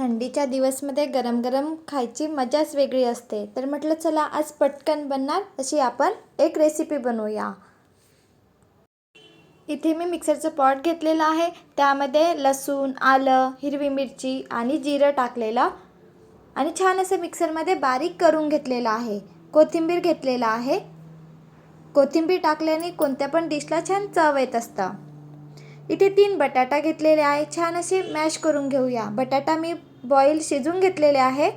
थंडीच्या दिवसमध्ये गरम गरम खायची मजाच वेगळी असते। तर म्हटलं चला आज पटकन बनणार अशी आपण एक रेसिपी बनवूया। इथे मी मिक्सरचं पॉट घेतलेलं आहे, त्यामध्ये लसूण, आलं, हिरवी मिरची आणि जिरं टाकलेलं आणि छान असं मिक्सरमध्ये बारीक करून घेतलेलं आहे। कोथिंबीर घेतलेला आहे। कोथिंबीर टाकल्याने कोणत्या पण डिशला छान चव येत असतं। इथे 3 बटाटा घेतलेले आहे, छान असे मॅश करून घेऊया। बटाटा मी बॉईल शिजून घेतलेले आहे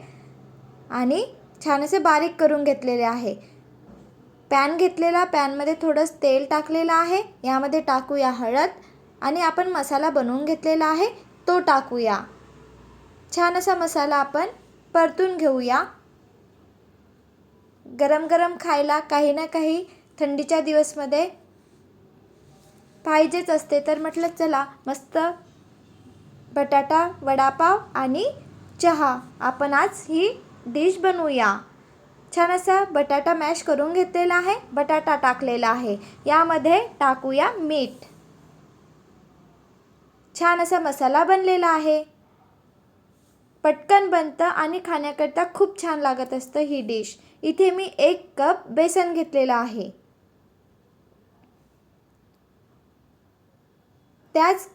आणि छान असे बारीक करून घेतलेले आहे। पॅन घेतलेला, पॅनमध्ये थोडंसं तेल टाकलेलं आहे, यामध्ये टाकूया हळद आणि आपण मसाला बनवून घेतलेला आहे तो टाकूया। छान असा मसाला आपण परतून घेऊया। गरम गरम खायला काही ना काही थंडीच्या दिवसमध्ये पाहिजेच असते, तर म्हटलं चला मस्त बटाटा वडापाव आणि चहा आपण आज ही डिश बनवूया। छान असा बटाटा मॅश करून घेतलेला आहे, बटाटा टाकलेला आहे, यामध्ये टाकूया मीठ। छान असा मसाला बनलेला आहे, पटकन बनतं आणि खाण्याकरता खूप छान लागत असतं ही डिश। इथे मी 1 कप बेसन घेतलेला आहे, त्याच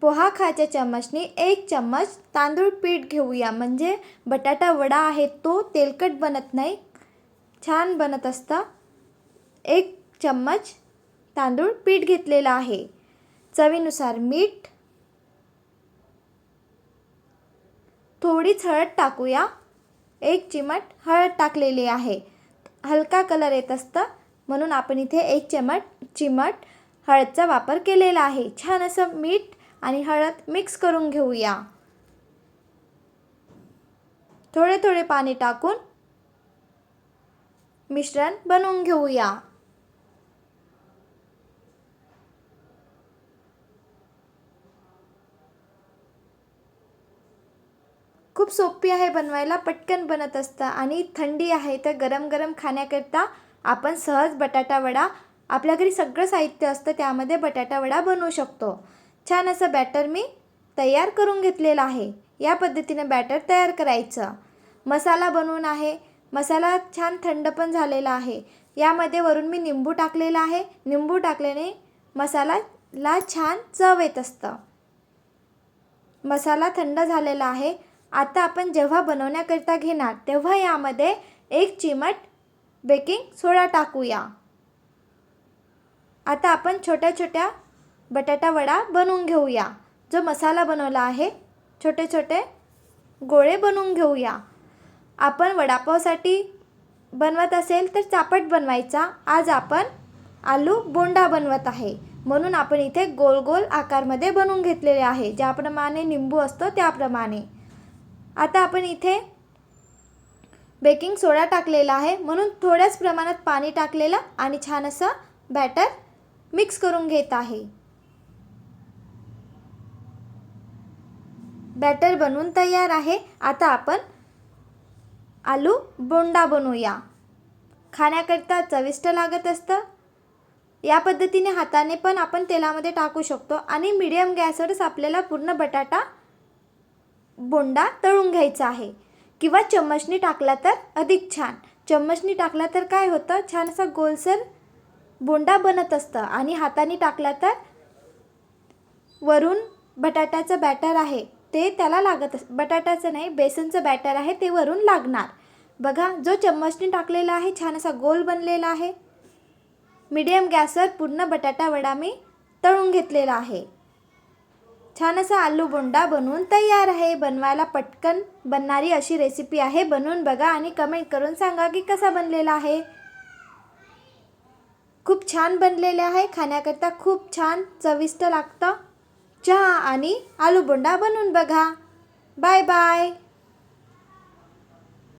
पोहा खायच्या चम्मचनी 1 चम्मच तांदूळ पीठ घेऊया, म्हणजे बटाटा वडा आहे तो तेलकट बनत नाही, छान बनत असतं। 1 चम्मच तांदूळ पीठ घेतलेला आहे, चवीनुसार मीठ, थोडीच हळद टाकूया, 1 चिमट हळद टाकलेली आहे, हलका कलर येत असतं म्हणून आपण इथे 1 चिमट हळदचा वापर केलेला आहे। छान असं मीठ आणि हळद मिक्स करून घेऊया। थोडे थोडे पाणी टाकून मिश्रण बनवून घेऊया। खूप सोपी आहे बनवायला, पटकन बनत असतं आणि थंडी आहे तर गरम गरम खाण्याकरता आपण सहज बटाटा वडा, आपल्या घरी सगळं साहित्य असतं त्यामध्ये बटाटा वडा बनवू शकतो। छान असं बॅटर मी तयार करून घेतलेला आहे, या पद्धतीने बॅटर तयार करायचं। मसाला बनवून आहे, मसाला छान थंड पण झालेला आहे, यामध्ये वरून मी निंबू टाकलेला आहे, निंबू टाकल्याने मसाल्याला छान चव येत असतं। मसाला थंड झालेला आहे, आता आपण जेव्हा बनवण्याकरता घेणार तेव्हा यामध्ये 1 चिमट बेकिंग सोडा टाकूया। आता आपण छोट्या छोट्या बटाटा वडा बनवून घेऊया। जो मसाला बनवला आहे छोटे छोटे गोळे बनवून घेऊया। आपण वडापावसाठी बनवत असेल तर चापट बनवायचा, आज आपण आलू बोंडा बनवत आहे म्हणून आपण इथे गोल गोल आकारमध्ये बनवून घेतलेले आहे, ज्याप्रमाणे निंबू असतो त्याप्रमाणे। आता आपण इथे बेकिंग सोडा टाकलेला आहे म्हणून थोड्याच प्रमाणात पाणी टाकलेलं आणि छान असं बॅटर मिक्स करून घेत आहे। बॅटर बनवून तयार आहे, आता आपण आलू बोंडा बनवूया। खाण्याकरता चविष्ट लागत असतं, या पद्धतीने हाताने पण आपण तेलामध्ये टाकू शकतो आणि मीडियम गॅसवरच आपल्याला पूर्ण बटाटा बोंडा तळून घ्यायचा आहे, किंवा चम्मचनी टाकला तर अधिक छान। चम्मचनी टाकला तर काय होतं, छान असा गोलसर बोंडा बनत असतं आणि हाताने टाकला तर वरून बटाट्याचं बॅटर आहे ते त्याला लागत बटाट्याचं नाही बेसनचं बॅटर आहे ते वरून लागणार। बघा जो चम्मचनी टाकलेला आहे छान असा गोल बनलेला आहे। मीडियम गॅसवर पूर्ण बटाटा वडा मी तळून घेतलेला आहे। छान असा आलू बोंडा बनवून तयार आहे। बनवायला पटकन बनणारी अशी रेसिपी आहे, बनवून बघा आणि कमेंट करून सांगा की कसा बनलेला आहे। खूप छान बनलेले आहे, खाण्याकरता खूप छान चविष्ट लागतं। चहा आणि आलू बोंडा बनवून बघा। Bye bye.